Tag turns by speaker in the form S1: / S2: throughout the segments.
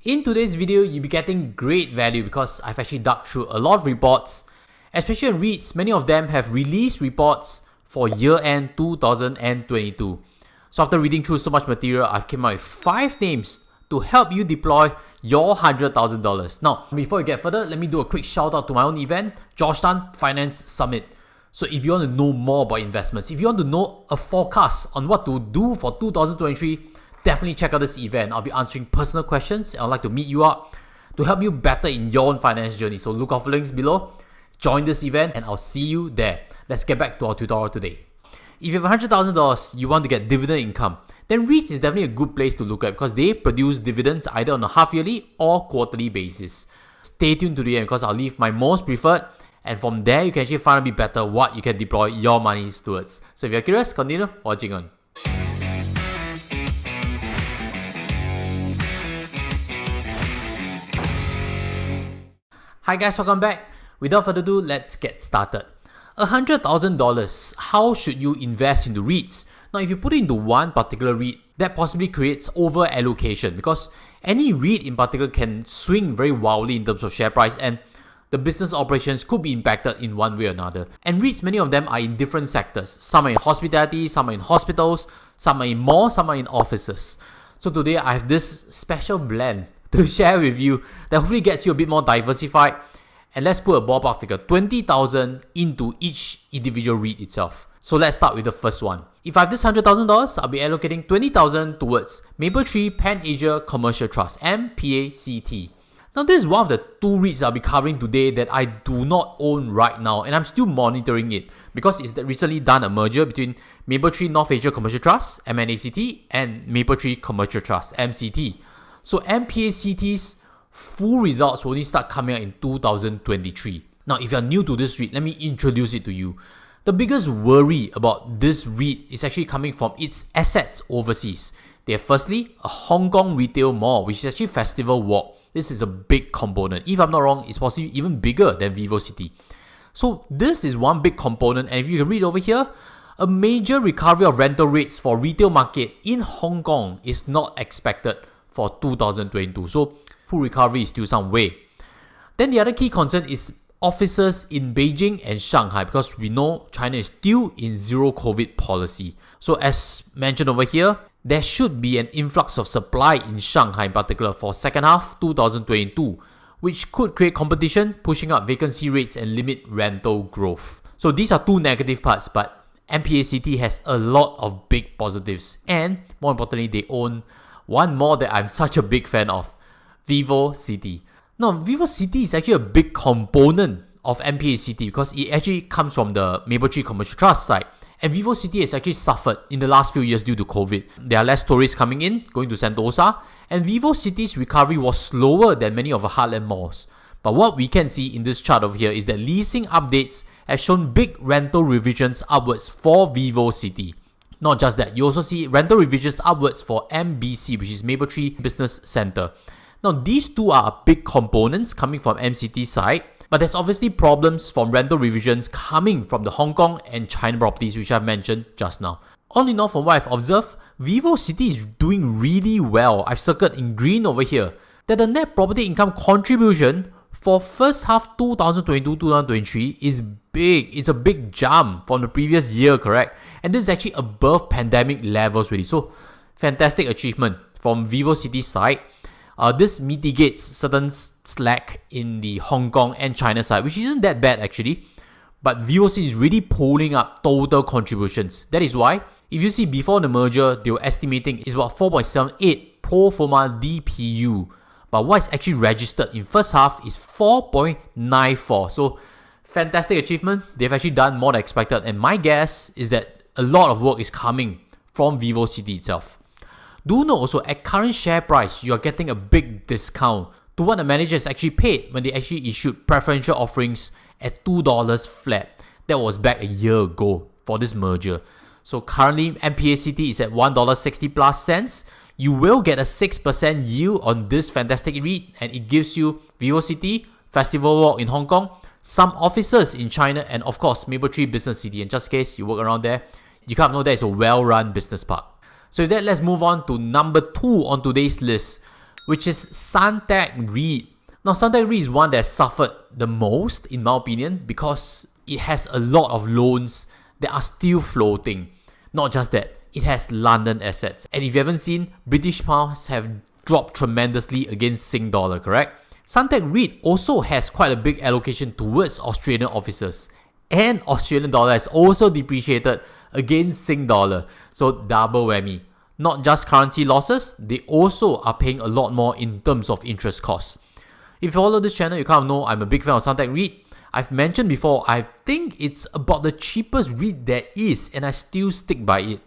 S1: In today's video, you'll be getting great value because I've actually dug through a lot of reports, especially on REITs. Many of them have released reports for year-end 2022. So after reading through so much material, I've come up with 5 names to help you deploy your $100,000. Now, before we get further, let me do a quick shout out to my own event, JOSH TAN Finance Summit. So if you want to know more about investments, if you want to know a forecast on what to do for 2023, definitely check out this event. I'll be answering personal questions and I'd like to meet you up to help you better in your own finance journey. So look out for links below, join this event, and I'll see you there. Let's get back to our tutorial today. If you have $100,000, you want to get dividend income, then REITs is definitely a good place to look at because they produce dividends either on a half-yearly or quarterly basis. Stay tuned to the end because I'll leave my most preferred, and from there you can actually find a bit better what you can deploy your money towards. So if you're curious, continue watching on. Hi guys, welcome back. Without further ado, let's get started. $100,000, how should you invest into REITs? Now, if you put it into one particular REIT, that possibly creates over allocation because any REIT in particular can swing very wildly in terms of share price, and the business operations could be impacted in one way or another. And REITs, many of them are in different sectors. Some are in hospitality, some are in hospitals, some are in malls, some are in offices. So today I have this special blend to share with you that hopefully gets you a bit more diversified. And let's put a ballpark figure, 20,000 into each individual REIT itself. So let's start with the first one. If I have this $100,000, I'll be allocating 20,000 towards Mapletree Pan-Asia Commercial Trust, MPACT. Now this is one of the 2 REITs I'll be covering today that I do not own right now, and I'm still monitoring it because it's recently done a merger between Mapletree North Asia Commercial Trust, MNACT, and Mapletree Commercial Trust, MCT. So MPACT's full results will only start coming out in 2023. Now, if you're new to this REIT, let me introduce it to you. The biggest worry about this REIT is actually coming from its assets overseas. They have firstly a Hong Kong retail mall, which is actually Festival Walk. This is a big component. If I'm not wrong, it's possibly even bigger than VivoCity. So this is one big component, and if you can read over here, a major recovery of rental rates for retail market in Hong Kong is not expected for 2022. So full recovery is still some way. Then the other key concern is offices in Beijing and Shanghai because we know China is still in zero COVID policy. So as mentioned over here, there should be an influx of supply in Shanghai in particular for second half 2022, which could create competition, pushing up vacancy rates and limit rental growth. So these are 2 negative parts, but MPACT has a lot of big positives, and more importantly, they own one more that I'm such a big fan of, VivoCity. Now, VivoCity is actually a big component of MPACT because it actually comes from the Mapletree Commercial Trust side. And VivoCity has actually suffered in the last few years due to COVID. There are less tourists coming in, going to Sentosa, and VivoCity's recovery was slower than many of the heartland malls. But what we can see in this chart over here is that leasing updates have shown big rental revisions upwards for VivoCity. Not just that, you also see rental revisions upwards for MBC, which is Mapletree Business Centre. Now, these 2 are big components coming from MCT side, but there's obviously problems from rental revisions coming from the Hong Kong and China properties, which I've mentioned just now. All in all, from what I've observed, VivoCity is doing really well. I've circled in green over here that the net property income contribution for first half 2022-2023 is big. It's a big jump from the previous year, correct? And this is actually above pandemic levels really. So, fantastic achievement from VivoCity's side. This mitigates certain slack in the Hong Kong and China side, which isn't that bad actually. But VivoCity is really pulling up total contributions. That is why, if you see before the merger, they were estimating it's about 4.78 pro forma DPU. But what's actually registered in first half is 4.94. So, fantastic achievement. They've actually done more than expected. And my guess is that a lot of work is coming from VivoCity itself. Do note also, at current share price, you are getting a big discount to what the managers actually paid when they actually issued preferential offerings at $2 flat. That was back a year ago for this merger. So currently, MPACT is at $1.60 plus cents. You will get a 6% yield on this fantastic REIT, and it gives you VivoCity, Festival Walk in Hong Kong, some offices in China, and of course, Mapletree Business City. And just in case you work around there, you can't know that it's a well-run business park. So with that, let's move on to number 2 on today's list, which is Suntec Reit. Now, Suntec Reit is one that suffered the most, in my opinion, because it has a lot of loans that are still floating. Not just that, it has London assets. And if you haven't seen, British pounds have dropped tremendously against Sing dollar, correct? Suntec Reit also has quite a big allocation towards Australian offices. And Australian dollar has also depreciated against Sing dollar. So double whammy. Not just currency losses, they also are paying a lot more in terms of interest costs. If you follow this channel, you kind of know I'm a big fan of Suntec Reit. I've mentioned before, I think it's about the cheapest REIT there is, and I still stick by it.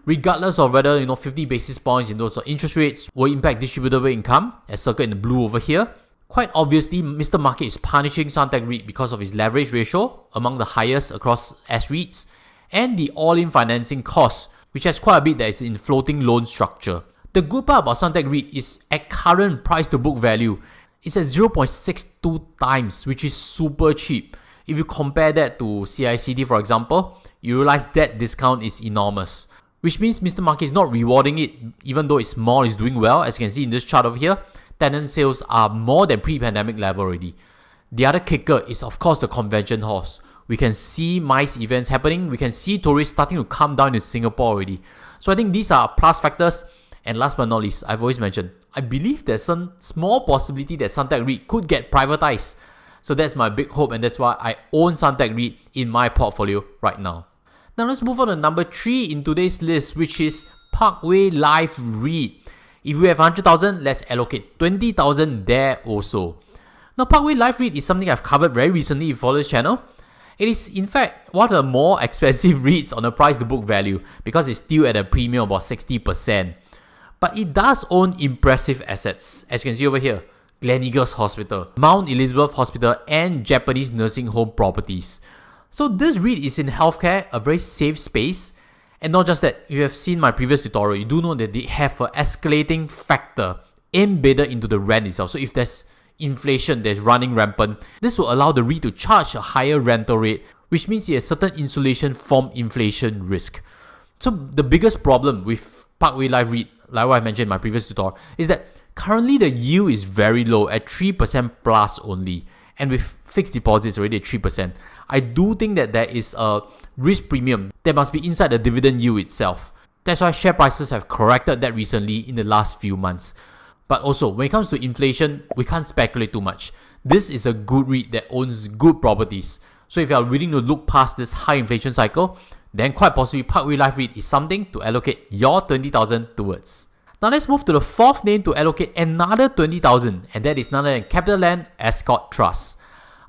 S1: Regardless of whether 50 basis points in those interest rates will impact distributable income, as circled in the blue over here. Quite obviously, Mr. Market is punishing Suntec Reit because of its leverage ratio, among the highest across S-REITs, and the all-in financing cost, which has quite a bit that is in floating loan structure. The good part about Suntec Reit is at current price to book value, it's at 0.62 times, which is super cheap. If you compare that to CICD, for example, you realize that discount is enormous. Which means Mr. Market is not rewarding it, even though its mall is doing well. As you can see in this chart over here, tenant sales are more than pre-pandemic level already. The other kicker is of course the convention halls. We can see MICE events happening. We can see tourists starting to come down to Singapore already. So I think these are plus factors. And last but not least, I've always mentioned, I believe there's some small possibility that Suntec Reit could get privatized. So that's my big hope, and that's why I own Suntec Reit in my portfolio right now. Now let's move on to number 3 in today's list, which is Parkway Life REIT. If we have 100,000, let's allocate 20,000 there also. Now, Parkway Life REIT is something I've covered very recently if you follow this channel. It is in fact one of the more expensive REITs on the price to book value because it's still at a premium of about 60%. But it does own impressive assets, as you can see over here. Gleneagles Hospital, Mount Elizabeth Hospital, and Japanese nursing home properties. So this REIT is in healthcare, a very safe space. And not just that, if you have seen my previous tutorial, you do know that they have an escalating factor embedded into the rent itself. So if there's inflation that's running rampant, this will allow the REIT to charge a higher rental rate, which means it has certain insulation from inflation risk. So the biggest problem with Parkway Life REIT, like what I mentioned in my previous tutorial, is that currently the yield is very low at 3% plus only, and with fixed deposits already at 3%. I do think that there is a risk premium that must be inside the dividend yield itself. That's why share prices have corrected that recently in the last few months. But also, when it comes to inflation, we can't speculate too much. This is a good REIT that owns good properties. So if you are willing to look past this high inflation cycle, then quite possibly Parkway Life REIT is something to allocate your 20,000 towards. Now let's move to the fourth name to allocate another 20,000, and that is none other than Capitaland Ascott Trust.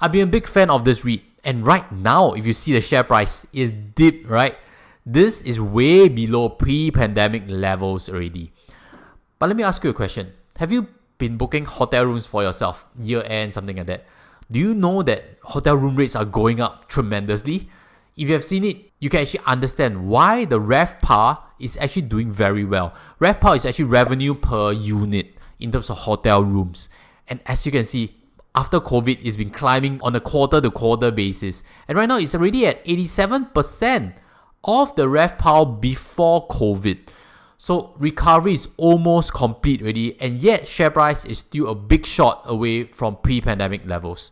S1: I've been a big fan of this REIT, and right now, if you see the share price, is dipped, right? This is way below pre-pandemic levels already. But let me ask you a question. Have you been booking hotel rooms for yourself, year end, something like that? Do you know that hotel room rates are going up tremendously? If you have seen it, you can actually understand why the RevPAR is actually doing very well. RevPAR is actually revenue per unit in terms of hotel rooms. And as you can see, after COVID, it's been climbing on a quarter-to-quarter basis. And right now, it's already at 87% of the RevPAR before COVID. So recovery is almost complete already, and yet share price is still a big shot away from pre-pandemic levels.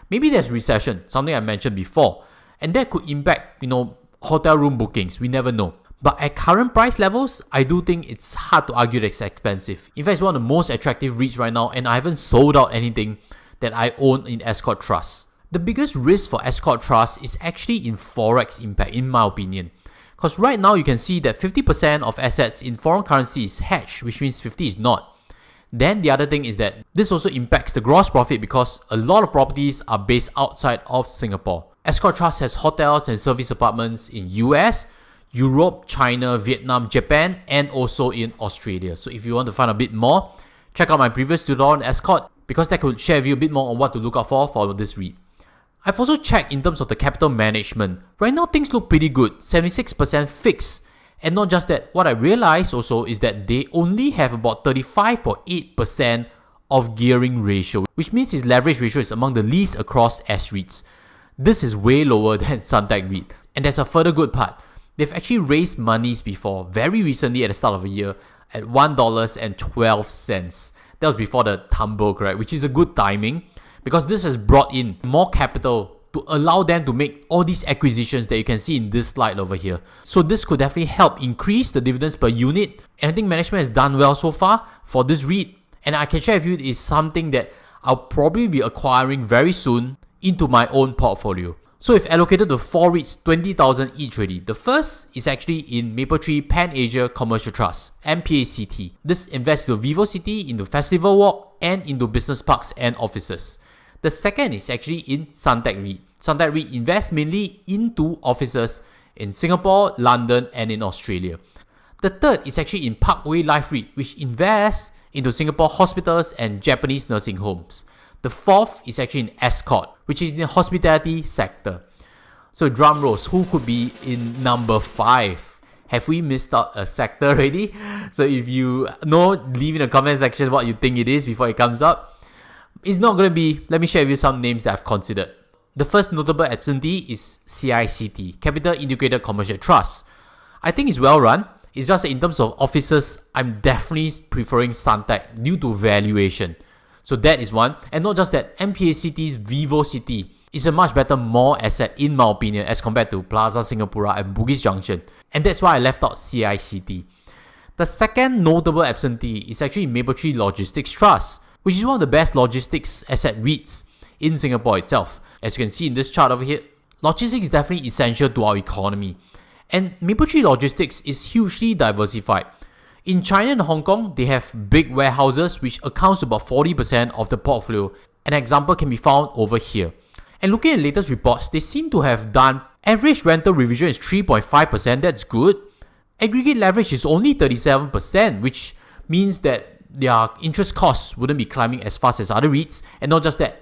S1: Maybe there's recession, something I mentioned before, and that could impact, hotel room bookings. We never know. But at current price levels, I do think it's hard to argue that it's expensive. In fact, it's one of the most attractive REITs right now, and I haven't sold out anything that I own in Ascott Trust. The biggest risk for Ascott Trust is actually in forex impact, in my opinion. Because right now you can see that 50% of assets in foreign currency is hedged, which means 50 is not. Then the other thing is that this also impacts the gross profit because a lot of properties are based outside of Singapore. Ascott Trust has hotels and service apartments in US, Europe, China, Vietnam, Japan, and also in Australia. So if you want to find a bit more, check out my previous tutorial on Ascott because that could share with you a bit more on what to look out for this REIT. I've also checked in terms of the capital management. Right now things look pretty good, 76% fixed. And not just that, what I realized also is that they only have about 35.8% of gearing ratio, which means its leverage ratio is among the least across S-REITs. This is way lower than Suntec Reit. And there's a further good part. They've actually raised monies before, very recently at the start of the year, at $1.12. That was before the tumble, correct? Which is a good timing because this has brought in more capital to allow them to make all these acquisitions that you can see in this slide over here. So this could definitely help increase the dividends per unit. And I think management has done well so far for this REIT. And I can share with you it is something that I'll probably be acquiring very soon into my own portfolio. So if allocated to 4 REITs, 20,000 each already. The first is actually in Mapletree Pan Asia Commercial Trust, MPACT. This invests into Vivo City, into Festival Walk, and into business parks and offices. The second is actually in Suntec Reit. Suntec Reit invests mainly into offices in Singapore, London, and in Australia. The third is actually in Parkway Life REIT, which invests into Singapore hospitals and Japanese nursing homes. The fourth is actually in Ascott, which is in the hospitality sector. So drum rolls, who could be in number 5? Have we missed out a sector already? So if you know, leave in the comment section what you think it is before it comes up. It's not going to be, let me share with you some names that I've considered. The first notable absentee is CICT, Capital Integrated Commercial Trust. I think it's well run. It's just that in terms of offices, I'm definitely preferring Suntec due to valuation. So that is one. And not just that, MPACT's Vivo City is a much better mall asset in my opinion as compared to Plaza Singapura and Bugis Junction. And that's why I left out CICT. The second notable absentee is actually Mapletree Logistics Trust, which is one of the best logistics asset REITs in Singapore itself. As you can see in this chart over here, logistics is definitely essential to our economy. And Mapletree Logistics is hugely diversified. In China and Hong Kong, they have big warehouses which accounts to about 40% of the portfolio. An example can be found over here. And looking at latest reports, they seem to have done average rental revision is 3.5%, that's good. Aggregate leverage is only 37%, which means that their interest costs wouldn't be climbing as fast as other REITs. And not just that,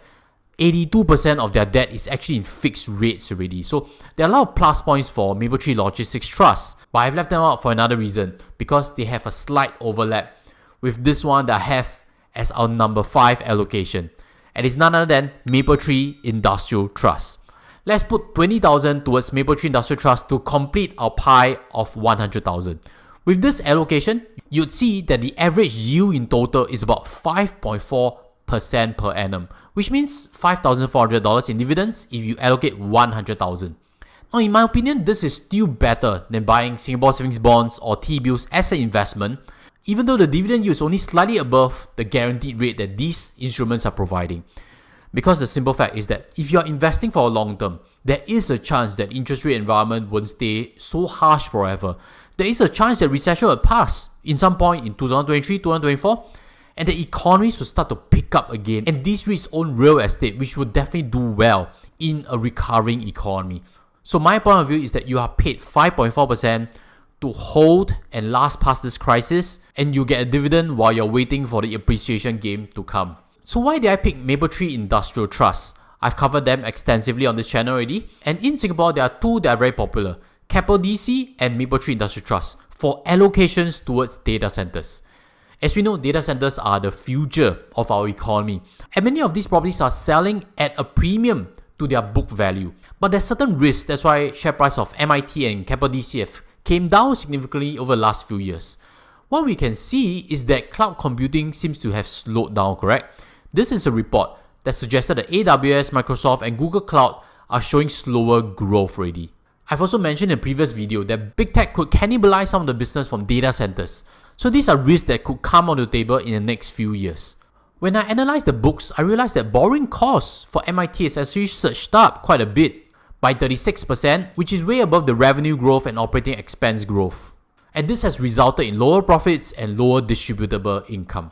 S1: 82% of their debt is actually in fixed rates already. So there are a lot of plus points for Mapletree Logistics Trust. But I've left them out for another reason. Because they have a slight overlap with this one that I have as our number 5 allocation. And it's none other than Mapletree Industrial Trust. Let's put 20,000 towards Mapletree Industrial Trust to complete our pie of 100,000. With this allocation, you'd see that the average yield in total is about 5.4% per annum, which means $5,400 in dividends if you allocate 100,000. Now, in my opinion, this is still better than buying Singapore savings bonds or T-bills as an investment, even though the dividend yield is only slightly above the guaranteed rate that these instruments are providing. Because the simple fact is that if you are investing for a long term, there is a chance that interest rate environment won't stay so harsh forever. There is a chance that recession will pass in some point in 2023, 2024, and the economies will start to pick up again. And these REITs own real estate, which will definitely do well in a recovering economy. So my point of view is that you are paid 5.4% to hold and last past this crisis, and you get a dividend while you're waiting for the appreciation game to come. So why did I pick Mapletree Industrial Trust? I've covered them extensively on this channel already, and in Singapore there are two that are very popular, Capital DC and Mapletree Industrial Trust, for allocations towards data centers. As we know, data centers are the future of our economy, and many of these properties are selling at a premium to their book value. But there's certain risks, that's why share price of MIT and Capital DCF came down significantly over the last few years. What we can see is that cloud computing seems to have slowed down, correct? This is a report that suggested that AWS, Microsoft and Google Cloud are showing slower growth already. I've also mentioned in a previous video that big tech could cannibalize some of the business from data centers. So these are risks that could come on the table in the next few years. When I analysed the books, I realised that borrowing costs for MIT has actually surged up quite a bit by 36%, which is way above the revenue growth and operating expense growth. And this has resulted in lower profits and lower distributable income.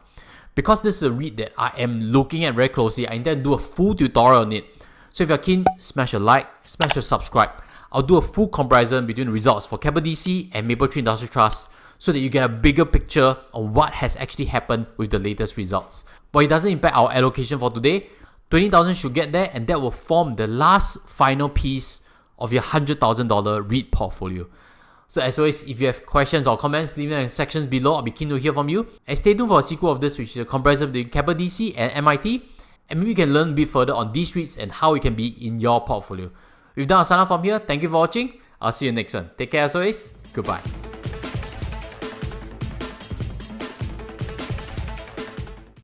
S1: Because this is a REIT that I am looking at very closely, I intend to do a full tutorial on it. So if you're keen, smash a like, smash a subscribe. I'll do a full comparison between the results for Capital DC and Mapletree Industrial Trust so that you get a bigger picture on what has actually happened with the latest results. But it doesn't impact our allocation for today. 20,000 should get there, and that will form the last final piece of your $100,000 REIT portfolio. So as always, if you have questions or comments, leave them in the sections below. I'll be keen to hear from you. And stay tuned for a sequel of this, which is a comparison between Capital DC and MIT. And maybe you can learn a bit further on these REITs and how it can be in your portfolio. We've done a sign off from here. Thank you for watching. I'll see you next one. Take care as always. Goodbye.